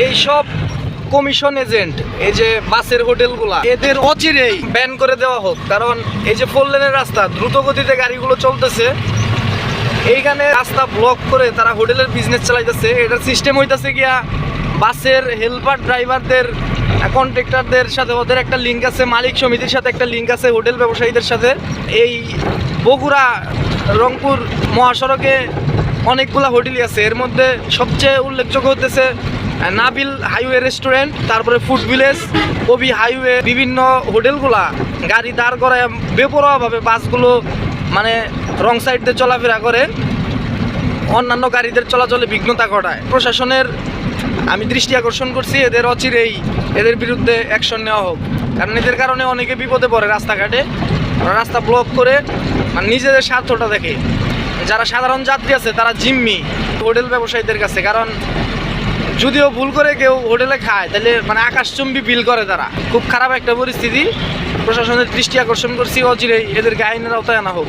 এইসব commission agent, এই যে বাসের হোটেলগুলা, এদের অচিরেই ব্যান করে দেওয়া হোক। কারণ এই যে 4 লেনের রাস্তা, দ্রুত গতিতে গাড়িগুলো চলতেছে, এইখানে রাস্তা ব্লক করে তারা হোটেলের বিজনেস চালাইতেছে। এটার সিস্টেম হইতেছে গিয়া বাসের হেল্পার ড্রাইভারদের, কন্ট্রাক্টরদের সাথে ওদের একটা লিঙ্ক আছে, মালিক সমিতির সাথে একটা লিঙ্ক আছে, হোটেল ব্যবসায়ীদের সাথে। এই বগুড়া রংপুর মহাসড়কে অনেকগুলা হোটেলই আছে। এর মধ্যে সবচেয়ে উল্লেখযোগ্য হতেছে নাবিল হাইওয়ে রেস্টুরেন্ট, তারপরে ফুড ভিলেজ, কবি হাইওয়ে। বিভিন্ন হোটেলগুলা গাড়ি দাঁড় করায় বেপরোয়াভাবে বাসগুলো মানে রং সাইড দিয়ে চলাফেরা করে, অন্যান্য গাড়িদের চলাচলে বিঘ্নতা ঘটায়। প্রশাসনের আমি দৃষ্টি আকর্ষণ করছি, এদের অচিরেই এদের বিরুদ্ধে অ্যাকশন নেওয়া হোক। কারণ এদের কারণে অনেকে বিপদে পড়ে রাস্তাঘাটে। রাস্তা ব্লক করে মানে নিজেদের স্বার্থটা দেখে। যারা সাধারণ যাত্রী আছে তারা জিম্মি হোটেল ব্যবসায়ীদের কাছে। কারণ যদিও ভুল করে কেউ হোটেলে খায়, তাহলে মানে আকাশচুম্বী বিল করে তারা। খুব খারাপ একটা পরিস্থিতি। প্রশাসনের দৃষ্টি আকর্ষণ করছি, অচিরেই এদেরকে আইনের আওতায় আনা হোক।